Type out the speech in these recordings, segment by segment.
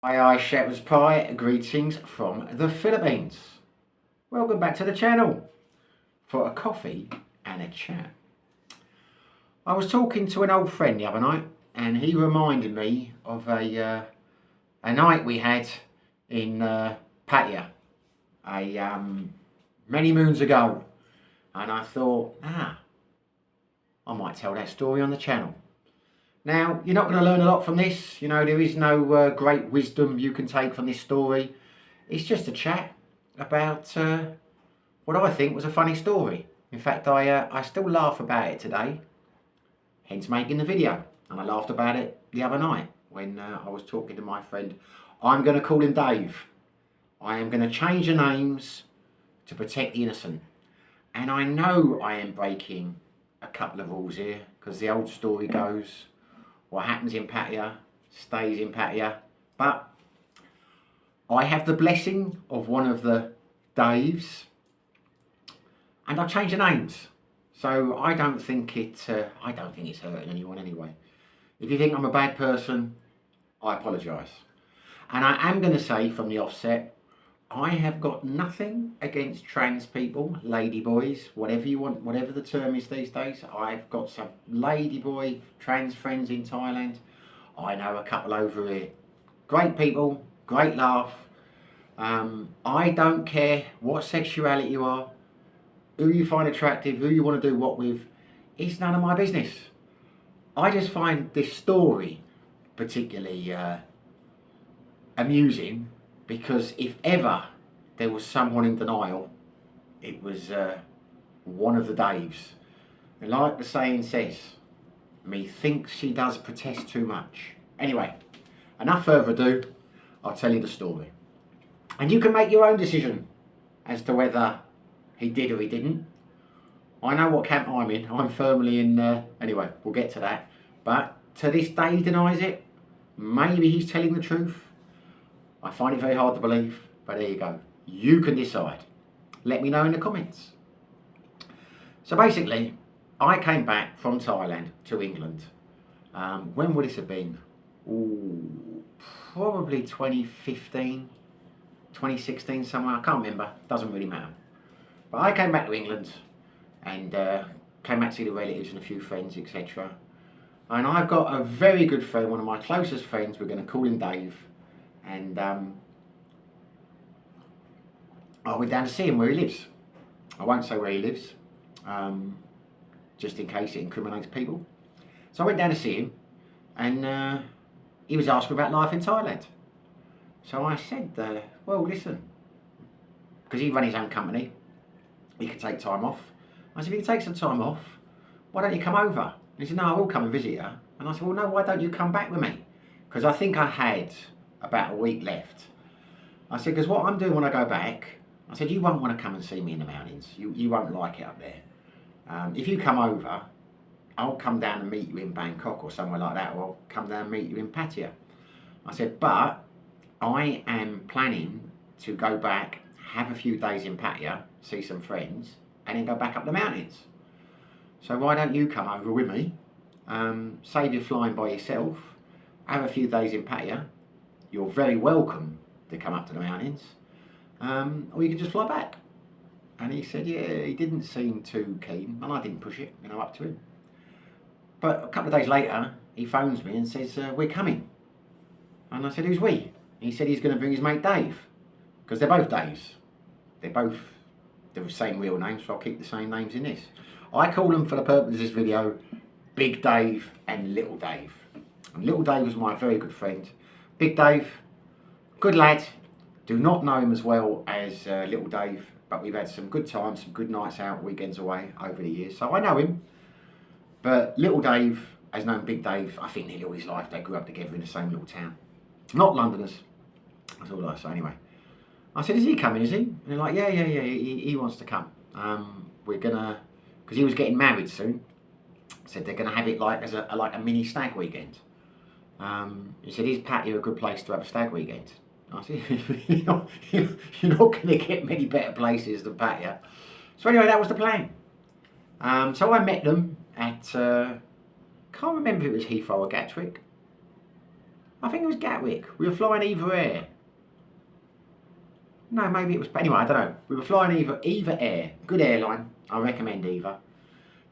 Hi, Shepherd's Pie, greetings from the Philippines. Welcome back to the channel for a coffee and a chat. I was talking to an old friend the other night and he reminded me of a night we had in Pattaya many moons ago, and I thought, I might tell that story on the channel. Now, you're not going to learn a lot from this. You know, there is no great wisdom you can take from this story. It's just a chat about what I think was a funny story. In fact, I still laugh about it today, hence making the video. And I laughed about it the other night when I was talking to my friend. I'm going to call him Dave. I am going to change the names to protect the innocent. And I know I am breaking a couple of rules here, because the old story goes, what happens in Pattaya stays in Pattaya. But I have the blessing of one of the Daves, and I've changed the names. So I don't think it's hurting anyone anyway. If you think I'm a bad person, I apologise. And I am going to say from the offset, I have got nothing against trans people, ladyboys, whatever you want, whatever the term is these days. I've got some ladyboy trans friends in Thailand. I know a couple over here. Great people, great laugh. I don't care what sexuality you are, who you find attractive, who you want to do what with. It's none of my business. I just find this story particularly amusing, because if ever there was someone in denial, it was one of the Daves. And like the saying says, methinks she does protest too much. Anyway, enough further ado, I'll tell you the story. And you can make your own decision as to whether he did or he didn't. I know what camp I'm in. I'm firmly in, anyway, we'll get to that. But to this day he denies it. Maybe he's telling the truth. I find it very hard to believe, but there you go. You can decide. Let me know in the comments. So basically, I came back from Thailand to England. When would this have been? Ooh, probably 2015, 2016, somewhere. I can't remember. Doesn't really matter. But I came back to England and came back to see the relatives and a few friends, etc. And I've got a very good friend, one of my closest friends. We're going to call him Dave. And I went down to see him where he lives. I won't say where he lives, just in case it incriminates people. So I went down to see him, and he was asking about life in Thailand. So I said, well, listen, because he ran his own company, he could take time off. I said, if you can take some time off, why don't you come over? And he said, no, I will come and visit you. And I said, well, no, why don't you come back with me? Because I think I had about a week left. I said, because what I'm doing when I go back, I said, you won't want to come and see me in the mountains. You won't like it up there. If you come over, I'll come down and meet you in Bangkok or somewhere like that, or I'll come down and meet you in Pattaya. I said, but I am planning to go back, have a few days in Pattaya, see some friends, and then go back up the mountains. So why don't you come over with me, save you flying by yourself, have a few days in Pattaya. You're very welcome to come up to the mountains, or you can just fly back. And he said, yeah, he didn't seem too keen, and I didn't push it, up to him. But a couple of days later, he phones me and says, we're coming. And I said, who's we? He said he's going to bring his mate Dave, because they're both Daves. They're the same real names, so I'll keep the same names in this. I call them, for the purpose of this video, Big Dave and Little Dave. And Little Dave was my very good friend. Big Dave, good lad. Do not know him as well as Little Dave, but we've had some good times, some good nights out, weekends away over the years. So I know him. But Little Dave has known Big Dave, I think, nearly all his life. They grew up together in the same little town. Not Londoners. That's all I say anyway. I said, is he coming, is he? And they're like, yeah, he wants to come. We're gonna, because he was getting married soon. Said they're gonna have it like as a mini stag weekend. He said, is Pattaya a good place to have a stag weekend? I said, you're not going to get many better places than Pattaya. So anyway, that was the plan. So I met them at, can't remember if it was Heathrow or Gatwick. I think it was Gatwick. We were flying Eva Air. No, maybe it was... Anyway, I don't know. We were flying Eva Air. Good airline. I recommend Eva.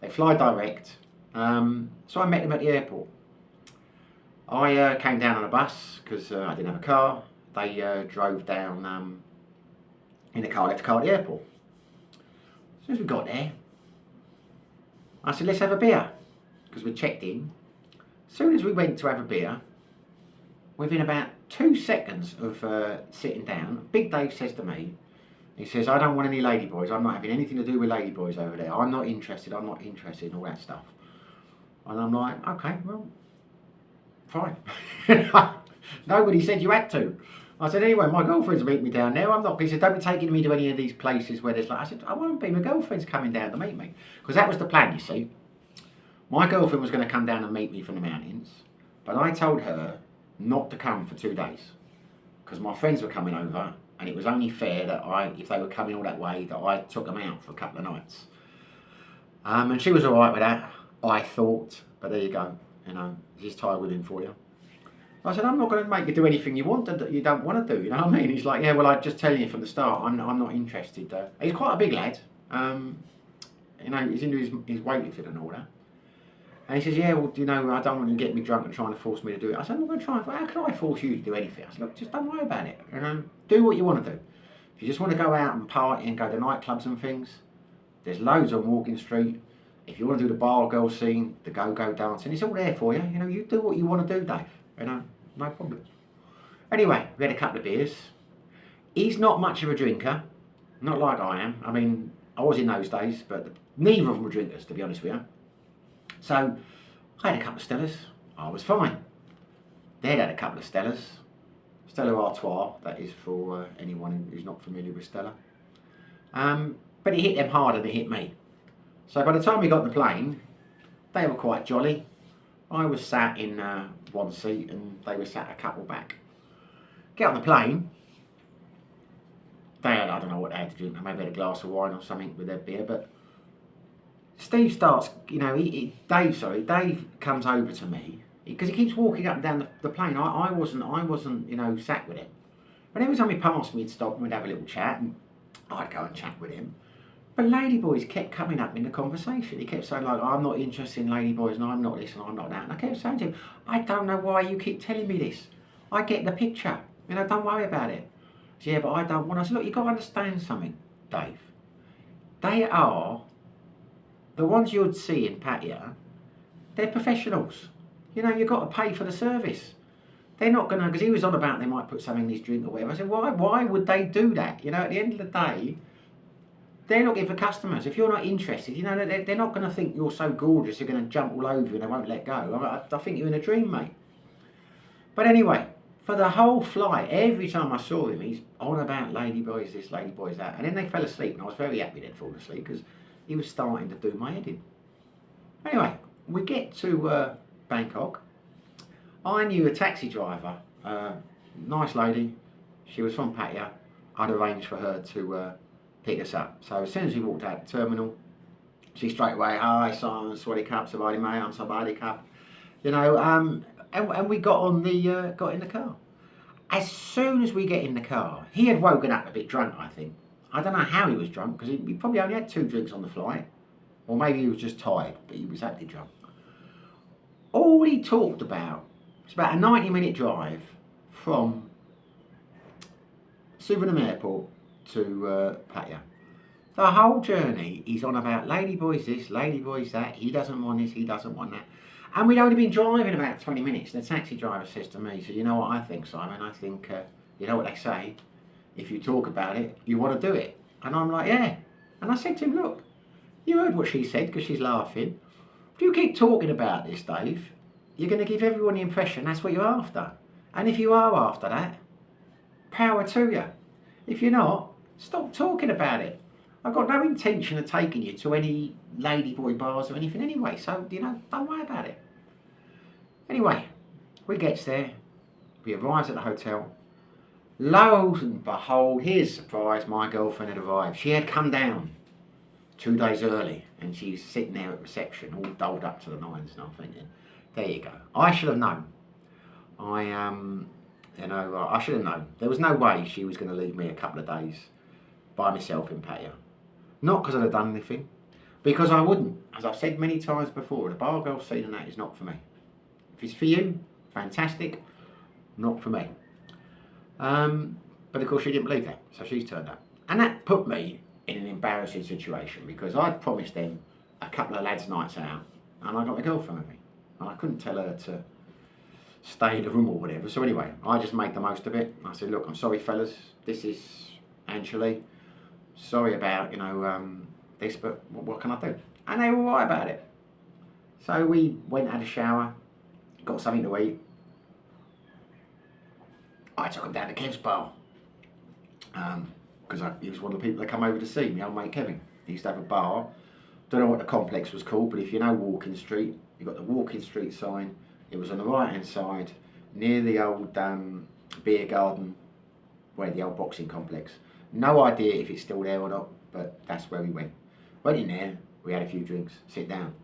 They fly direct. So I met them at the airport. I came down on a bus because I didn't have a car. They drove down in a car, left the car at the airport. As soon as we got there, I said, let's have a beer, because we checked in. As soon as we went to have a beer, within about 2 seconds of sitting down, Big Dave says to me, he says, I don't want any ladyboys. I'm not having anything to do with ladyboys over there. I'm not interested in all that stuff. And I'm like, okay, well, fine. Nobody said you had to. I said, anyway, my girlfriend's meeting me down there. I'm not. He said, don't be taking me to any of these places where there's like... I said, I won't be. My girlfriend's coming down to meet me. Because that was the plan, you see. My girlfriend was going to come down and meet me from the mountains. But I told her not to come for 2 days. Because my friends were coming over. And it was only fair that if they were coming all that way, that I took them out for a couple of nights. And she was all right with that, I thought. But there you go. You know, this is Thai women for you. I said, I'm not going to make you do anything you want that you don't want to do, you know what I mean? He's like, yeah, well, I'm just telling you from the start, I'm not interested. He's quite a big lad. You know, he's into his weightlifting and all that. And he says, yeah, well, you know, I don't want you to get me drunk and trying to force me to do it. I said, I'm not going to try. How can I force you to do anything? I said, look, just don't worry about it. You know, do what you want to do. If you just want to go out and party and go to nightclubs and things, there's loads on Walking Street. If you want to do the bar girl scene, the go-go dancing, it's all there for you. You know, you do what you want to do, Dave. You know, no problem. Anyway, we had a couple of beers. He's not much of a drinker, not like I am. I mean, I was in those days, but neither of them were drinkers, to be honest with you. So, I had a couple of Stellas. I was fine. They'd had a couple of Stellas. Stella Artois, that is for anyone who's not familiar with Stella. But it hit them harder than it hit me. So by the time we got on the plane, they were quite jolly. I was sat in one seat and they were sat a couple back. Get on the plane. They had, I don't know what they had to drink. They maybe had a glass of wine or something with their beer. But Steve starts, you know, Dave comes over to me because he keeps walking up and down the plane. I wasn't, you know, sat with him. But every time he passed me, he'd stop and we'd have a little chat, and I'd go and chat with him. But ladyboys kept coming up in the conversation. He kept saying, like, I'm not interested in ladyboys, and I'm not this, and I'm not that. And I kept saying to him, I don't know why you keep telling me this. I get the picture. You know, don't worry about it. He said, yeah, but I don't want. I said, look, you've got to understand something, Dave. They are, the ones you'd see in Pattaya, they're professionals. You know, you've got to pay for the service. They're not going to, because he was on about they might put something in his drink or whatever. I said, why would they do that? You know, at the end of the day, they're looking for customers. If you're not interested, you know, they're not going to think you're so gorgeous, they're going to jump all over you and they won't let go. I think you're in a dream, mate. But anyway, for the whole flight, every time I saw him, he's on about ladyboys this, ladyboys that. And then they fell asleep, and I was very happy they'd fallen asleep because he was starting to do my head in. Anyway, we get to Bangkok. I knew a taxi driver, nice lady. She was from Pattaya. I'd arranged for her to pick us up. So as soon as we walked out the terminal, she straight away, hi Simon, Swaddy Cup, Sabadi mate, I'm Sabadi Cup. You know, and we got in the car. As soon as we get in the car, he had woken up a bit drunk, I think. I don't know how he was drunk, because he probably only had 2 drinks on the flight. Or maybe he was just tired, but he was actually drunk. All he talked about, it's about a 90-minute drive from Suvarnabhumi Airport to Pattaya. The whole journey, he's on about ladyboys this, ladyboys that, he doesn't want this, he doesn't want that. And we'd only been driving about 20 minutes. The taxi driver says to me, he said, you know what I think, Simon? I think, you know what they say, if you talk about it, you want to do it. And I'm like, yeah. And I said to him, look, you heard what she said, because she's laughing. If you keep talking about this, Dave, you're going to give everyone the impression that's what you're after. And if you are after that, power to you. If you're not, stop talking about it. I've got no intention of taking you to any ladyboy bars or anything anyway, so, you know, don't worry about it. Anyway, we gets there, we arrives at the hotel. Lo and behold, here's a surprise, my girlfriend had arrived. She had come down 2 days early, and she's sitting there at reception, all dolled up to the nines, and I'm thinking, there you go. I should have known. I should have known. There was no way she was going to leave me a couple of days by myself in Pattaya. Not because I'd have done anything, because I wouldn't. As I've said many times before, the bar girl scene and that is not for me. If it's for you, fantastic. Not for me. But of course she didn't believe that, so she's turned up. And that put me in an embarrassing situation because I'd promised them a couple of lads' nights out and I got my girlfriend with me. And I couldn't tell her to stay in the room or whatever. So anyway, I just made the most of it. I said, look, I'm sorry fellas, this is Angeli. Sorry about, this, but what can I do? And they were all right about it. So we went, had a shower, got something to eat. I took him down to Kev's bar. Because he was one of the people that come over to see me, old mate Kevin. He used to have a bar. Don't know what the complex was called, but if you know Walking Street, you've got the Walking Street sign. It was on the right hand side, near the old beer garden, where the old boxing complex. No idea if it's still there or not, but that's where we went. Went in there, we had a few drinks, sit down.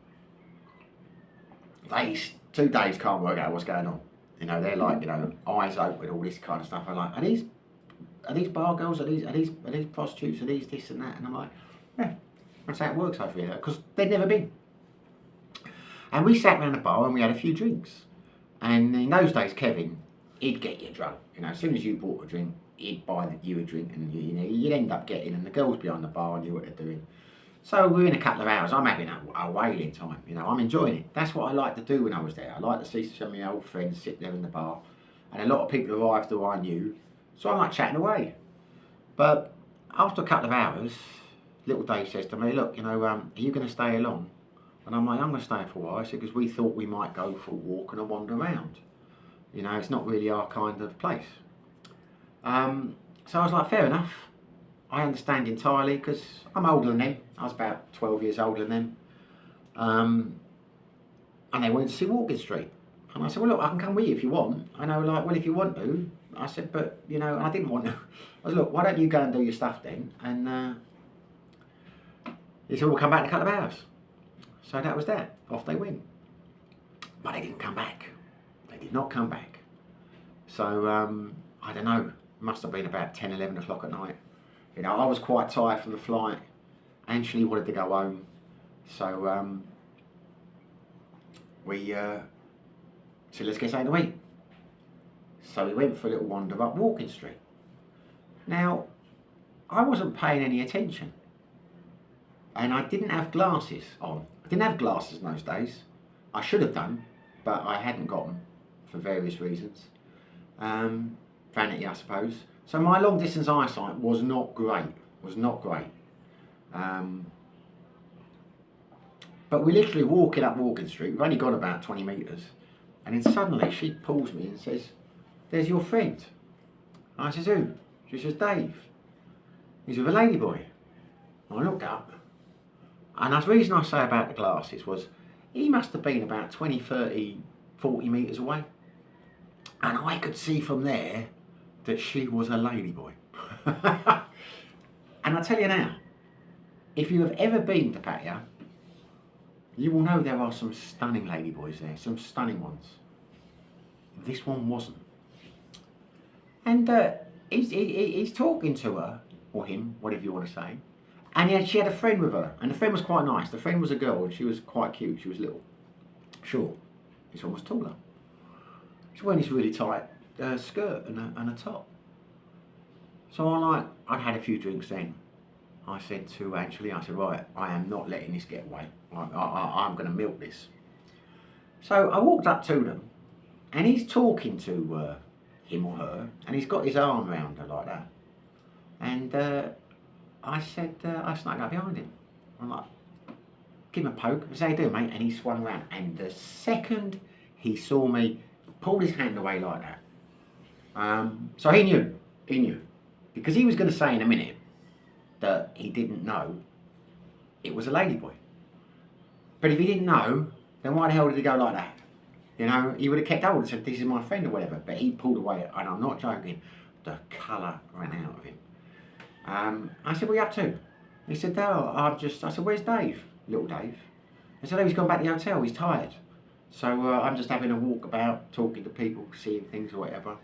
2 days can't work out what's going on. They're like, eyes open, all this kind of stuff. I'm like, are these bar girls? Are these prostitutes? Are these this and that? And I'm like, yeah, that's how it works over here, because they'd never been. And we sat around the bar and we had a few drinks. And in those days, Kevin, he'd get you drunk. As soon as you bought a drink, he'd buy you a drink, and you'd end up getting, and the girls behind the bar knew what they're doing. So we're in a couple of hours. I'm having a whaling time. I'm enjoying it. That's what I liked to do when I was there. I like to see some of my old friends sit there in the bar, and a lot of people arrived who I knew. So I'm like chatting away. But after a couple of hours, little Dave says to me, look, are you going to stay along? And I'm like, I'm going to stay for a while. I said, because we thought we might go for a walk and a wander around. It's not really our kind of place. So I was like, fair enough. I understand entirely, because I'm older than them. I was about 12 years older than them. And they went to see Walking Street. And I said, well, look, I can come with you if you want. And they were like, well, if you want to. I said, but, and I didn't want to. I said, look, why don't you go and do your stuff then? And he said, we'll come back in a couple of hours. So that was that. Off they went. But they didn't come back. They did not come back. So, I don't know. Must have been about 10, 11 o'clock at night. I was quite tired from the flight. Angeli wanted to go home. So, we said, let's get something to eat. So we went for a little wander up Walking Street. Now, I wasn't paying any attention. And I didn't have glasses on. I didn't have glasses in those days. I should have done, but I hadn't got them for various reasons. Vanity, I suppose. So my long distance eyesight was not great. But we're literally walking up Walking Street. We've only gone about 20 metres. And then suddenly she pulls me and says, there's your friend. I says, who? She says, Dave. He's with a ladyboy. I looked up. And the reason I say about the glasses was, he must have been about 20, 30, 40 metres away. And I could see from there that she was a ladyboy. And I tell you now, if you have ever been to Pattaya, you will know there are some stunning ladyboys there, some stunning ones. This one wasn't. And he's talking to her, or him, whatever you want to say. And she had a friend with her, and the friend was quite nice. The friend was a girl, and she was quite cute. She was little, short. This one was taller. She's wearing this really tight skirt and a top. So I'd had a few drinks then. I said to Angeli, I said, right, I am not letting this get away. I'm going to milk this. So I walked up to them, and he's talking to him or her, and he's got his arm around her like that. And I said, I snuck up behind him. I'm like, give him a poke. I said, how you doing, mate? And he swung around, and the second he saw me, pulled his hand away like that. So he knew, because he was going to say in a minute that he didn't know it was a ladyboy. But if he didn't know, then why the hell did he go like that? He would have kept hold and said, this is my friend or whatever. But he pulled away, and I'm not joking, the colour ran out of him. I said, what are you up to? He said, I said, where's Dave? Little Dave. I said, oh, he's gone back to the hotel, he's tired. So I'm just having a walk about, talking to people, seeing things or whatever.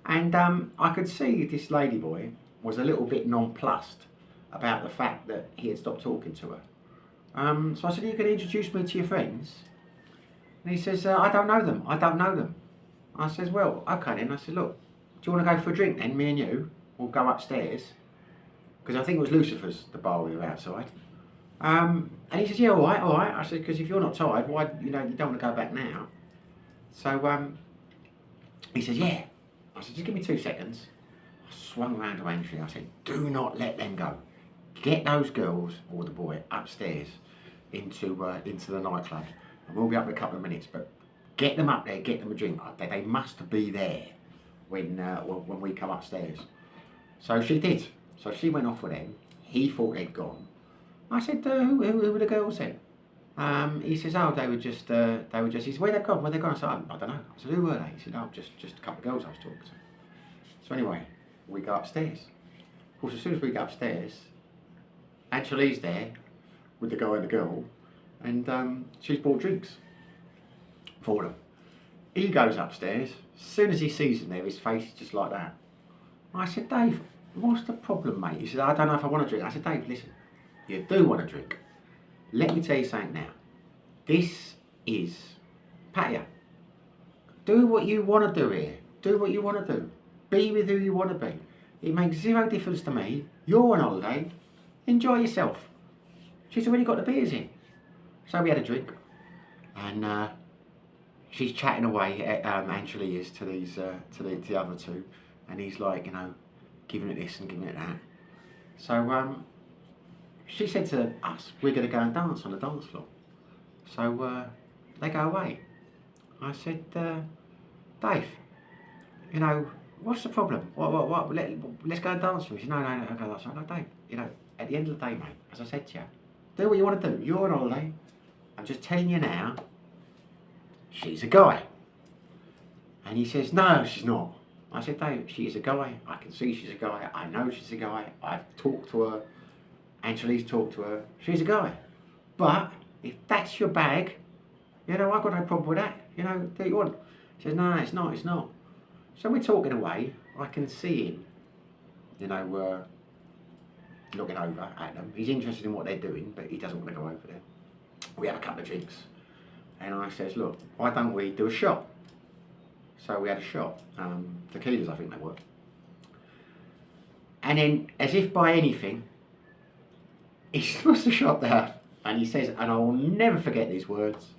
And I could see this ladyboy was a little bit nonplussed about the fact that he had stopped talking to her. So I said, "You can introduce me to your friends?" And he says, "I don't know them. I don't know them." I says, "Well, okay then." I said, "Look, do you want to go for a drink then, me and you? We'll go upstairs." Because I think it was Lucifer's, the bar we were outside. And he says, "Yeah, all right, all right." I said, "Because if you're not tired, why, you don't want to go back now." So he says, "Yeah." I said, "Just give me 2 seconds." I swung round to Andrew. I said, "Do not let them go. Get those girls or the boy upstairs into the nightclub, and we'll be up in a couple of minutes. But get them up there, get them a drink. They must be there when we come upstairs." So she did. So she went off with them. He thought they'd gone. I said, "Who were the girls then?" He says, "Oh, they were just. He said, where they gone? Where they gone?" I said, "I don't know." I said, "Who were they?" He said, "Oh, just a couple of girls I was talking to." So anyway, we go upstairs. Of course, as soon as we go upstairs, Angelique's there with the guy and the girl, and she's bought drinks for them. He goes upstairs. As soon as he sees them there, his face is just like that. I said, "Dave, what's the problem, mate?" He said, "I don't know if I want to drink." I said, "Dave, listen, you do want to drink. Let me tell you something now. This is Pattaya. Do what you want to do here. Do what you want to do. Be with who you want to be. It makes zero difference to me. You're on holiday. Enjoy yourself." She's already got the beers in. So we had a drink, and she's chatting away. Angelique is to the other two, and he's like, giving it this and giving it that. So she said to us, "We're going to go and dance on the dance floor." So they go away. I said, "Dave, what's the problem? What? Let's go and dance with you." He said, No, okay, that's right. Dave, at the end of the day, mate, as I said to you, do what you want to do. You're on holiday. I'm just telling you now, she's a guy. And he says, "No, she's not." I said, "Dave, she is a guy. I can see she's a guy. I know she's a guy. I've talked to her. Angelique's talked to her. She's a guy. But if that's your bag, I've got no problem with that. Do what you want." He says, "No, it's not. So we're talking away. I can see him, looking over at them. He's interested in what they're doing, but he doesn't want to go over there. We have a couple of drinks. And I says, "Look, why don't we do a shot?" So we had a shot. Tequilas, I think they were. And then, as if by anything, he puts the shot down and he says, and I will never forget these words,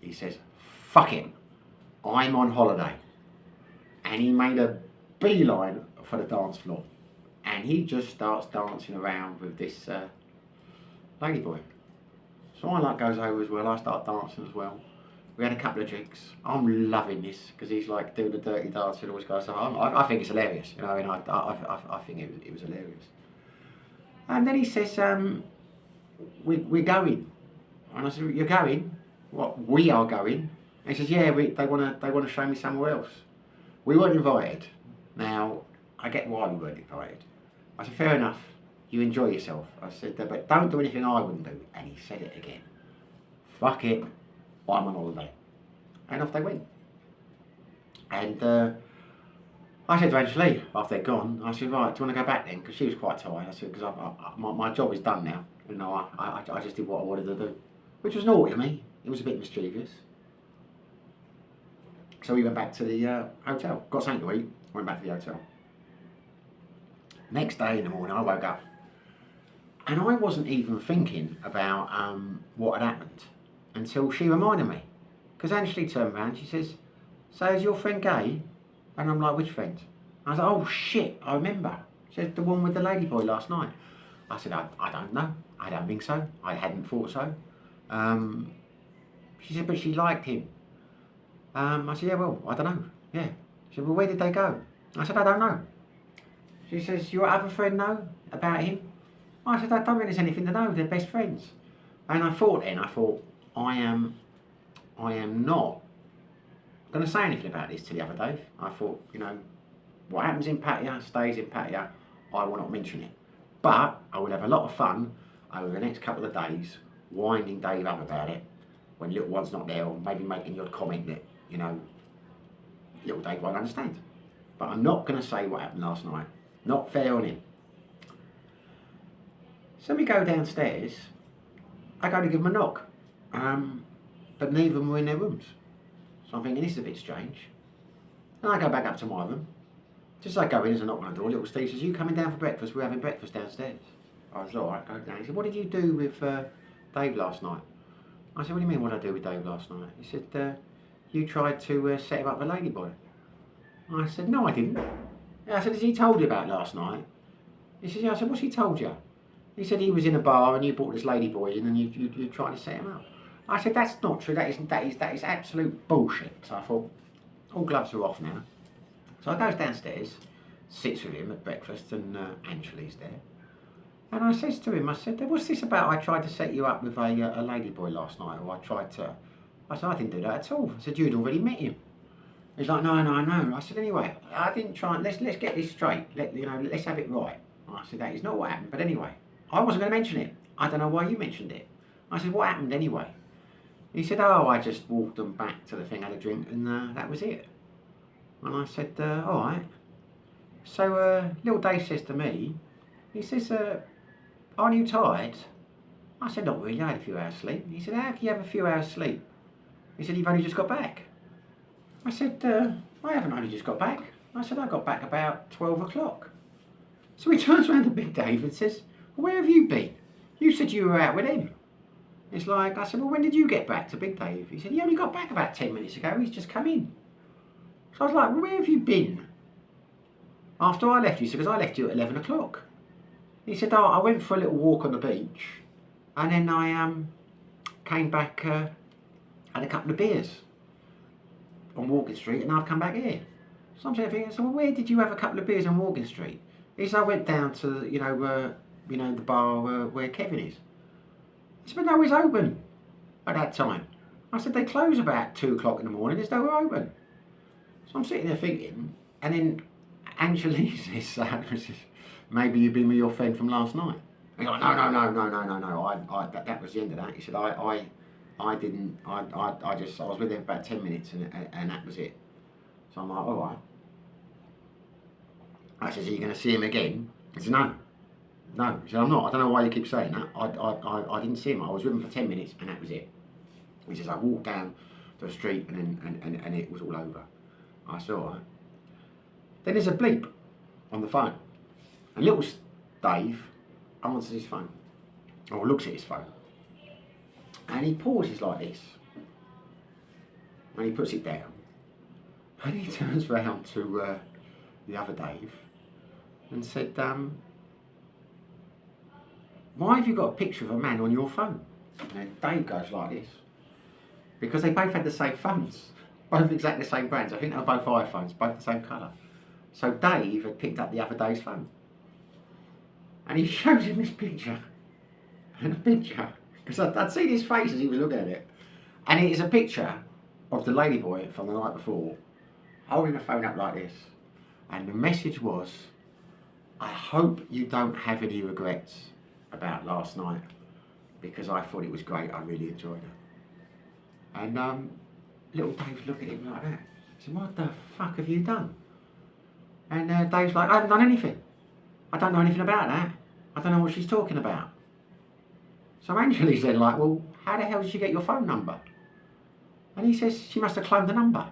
he says, "Fuck it, I'm on holiday." And he made a beeline for the dance floor. And he just starts dancing around with this ladyboy. So I goes over as well, I start dancing as well. We had a couple of drinks. I'm loving this because he's like doing the dirty dance and all this kind of stuff. I think it's hilarious, I think it was hilarious. And then he says, we're going. And I said, "You're going?" "What, we are going?" And he says, "Yeah, they want to show me somewhere else." We weren't invited. Now, I get why we weren't invited. I said, "Fair enough, you enjoy yourself." I said, "But don't do anything I wouldn't do." And he said it again. "Fuck it, I'm on holiday." And off they went. And I said to Angelique, after they'd gone, I said, "Right, do you want to go back then?" Because she was quite tired. I said, "Because my job is done now. I just did what I wanted to do." Which was naughty of me. It was a bit mischievous. So we went back to the hotel. Got something to eat. Went back to the hotel. Next day in the morning, I woke up. And I wasn't even thinking about what had happened until she reminded me. Because Angelique turned around, she says, "So is your friend gay?" And I'm like, "Which friend?" I was like, "Oh shit, I remember." She said, "The one with the ladyboy last night." I said, I don't know. I don't think so. I hadn't thought so. She said, "But she liked him." I said, "Yeah, well, I don't know." Yeah. She said, "Well, where did they go?" I said, "I don't know." She says, "Your other friend know about him?" I said, "I don't think there's anything to know. They're best friends." And I thought, I am not going to say anything about this to the other Dave. I thought, what happens in Pattaya stays in Pattaya. I will not mention it. But I will have a lot of fun over the next couple of days winding Dave up about it when little one's not there, or maybe making the odd comment that, you know, little Dave won't understand. But I'm not going to say what happened last night. Not fair on him. So we go downstairs. I go to give him a knock. But neither of them were in their rooms. So I'm thinking, this is a bit strange. And I go back up to my room. Just as I go in, as I knock on the door, little Steve says, you coming down for breakfast? We're having breakfast downstairs. I was alright, go down. He said, what did you do with Dave last night? I said, what do you mean, what did I do with Dave last night? He said, you tried to set him up with Ladyboy. I said, no, I didn't. I said, has he told you about last night? He said, yeah. I said, what's he told you? He said he was in a bar and you brought this Ladyboy in and you tried to set him up. I said, that's not true. That is absolute bullshit. So I thought, all gloves are off now. So I goes downstairs, sits with him at breakfast, and Angela's there. And I says to him, I said, what's this about? I tried to set you up with a Ladyboy last night, or I said, I didn't do that at all. I said, you'd already met him. He's like, no, I know. I said, anyway, I didn't try. Let's get this straight. Let's have it right. I said, that is not what happened. But anyway, I wasn't going to mention it. I don't know why you mentioned it. I said, what happened anyway? He said, oh, I just walked them back to the thing, had a drink, and that was it. And I said, all right. So little Dave says to me, he says, aren't you tired? I said, not really, I had a few hours sleep. He said, how can you have a few hours sleep? He said, you've only just got back. I said, I haven't only just got back. I said, I got back about 12 o'clock. So he turns around to Big Dave and says, well, where have you been? You said you were out with him. It's like, I said, well, when did you get back to Big Dave? He said, he only got back about 10 minutes ago. He's just come in. So I was like, well, where have you been after I left you? He said, because I left you at 11 o'clock. He said, oh, I went for a little walk on the beach and then I came back, had a couple of beers on Walking Street, and I've come back here. So I'm thinking, so well, where did you have a couple of beers on Walking Street? He said, I went down to, the bar where Kevin is. I said, but no, it's open at that time. I said, they close about 2 o'clock in the morning, there's nowhere open. So I'm sitting there thinking, and then Angela says, maybe you've been with your friend from last night. He's like, no, that was the end of that. He said, I didn't, I was with him for about 10 minutes and that was it. So I'm like, all right. I says, are you going to see him again? He said, no. He said, I'm not. I don't know why you keep saying that. I didn't see him. I was with him for 10 minutes and that was it. He says, I walked down to the street and it was all over. I said, all right. Then there's a bleep on the phone. And little Dave answers his phone, or looks at his phone. And he pauses like this. And he puts it down. And he turns round to the other Dave and said, why have you got a picture of a man on your phone? And Dave goes like this. Because they both had the same phones. Both exactly the same brands. I think they were both iPhones, both the same colour. So Dave had picked up the other Dave's phone. And he shows him this picture. And a picture. Because I'd seen his face as he was looking at it. And it is a picture of the Ladyboy from the night before, holding the phone up like this. And the message was, I hope you don't have any regrets about last night, because I thought it was great, I really enjoyed it. And little Dave's looking at him like that. He said, what the fuck have you done? And Dave's like, I haven't done anything. I don't know anything about that. I don't know what she's talking about. So Angela said, like, well, how the hell did she get your phone number? And he says, she must have cloned the number.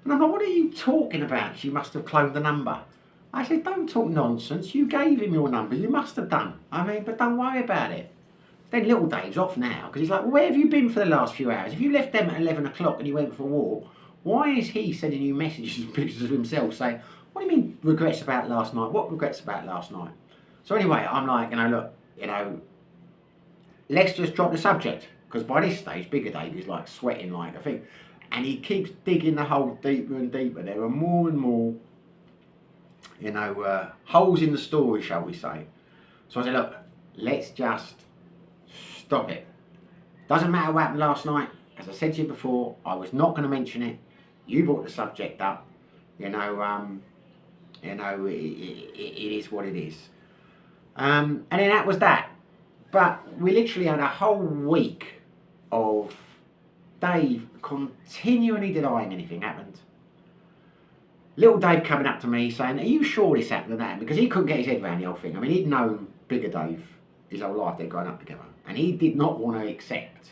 And I'm like, what are you talking about? She must have cloned the number. I said, don't talk nonsense. You gave him your number. You must have done. I mean, but don't worry about it. Then little Dave's off now, because he's like, well, where have you been for the last few hours? If you left them at 11 o'clock and you went for a walk, why is he sending you messages and pictures of himself saying, what do you mean regrets about last night? What regrets about last night? So anyway, I'm like, look, let's just drop the subject. Because by this stage, bigger Dave is like sweating like a thing. And he keeps digging the hole deeper and deeper. There are more and more, holes in the story, shall we say. So I said, look, let's just stop it. Doesn't matter what happened last night. As I said to you before, I was not going to mention it. You brought the subject up. It is what it is. And then that was that. But we literally had a whole week of Dave continually denying anything happened. Little Dave coming up to me saying, are you sure this happened and that? Because he couldn't get his head around the whole thing. I mean, he'd known bigger Dave his whole life, they'd grown up together. And he did not want to accept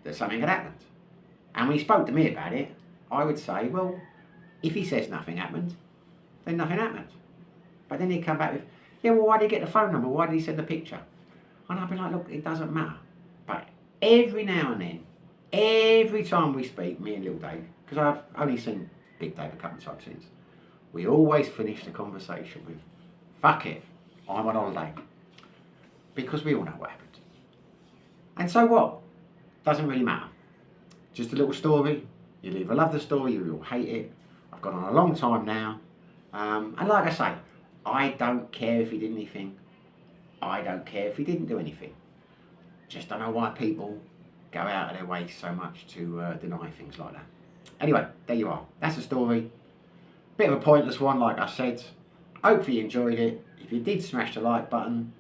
that something had happened. And when he spoke to me about it, I would say, well, if he says nothing happened, then nothing happened. But then he'd come back with, yeah, well, why did he get the phone number? Why did he send the picture? And I'd be like, look, it doesn't matter. But every now and then, every time we speak, me and little Dave, because I've only seen Big Dave a couple of times since, we always finish the conversation with, fuck it, I'm on holiday. Because we all know what happened. And so what? Doesn't really matter. Just a little story. You'll either love the story or you'll hate it. I've gone on a long time now. And like I say, I don't care if he did anything. I don't care if he didn't do anything. Just don't know why people go out of their way so much to deny things like that. Anyway, there you are. That's the story. Bit of a pointless one, like I said. Hopefully you enjoyed it. If you did, smash the like button.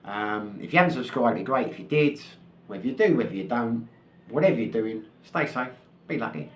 If you haven't subscribed, it'd be great if you did. Whether you do, whether you don't, whatever you're doing, stay safe, be lucky.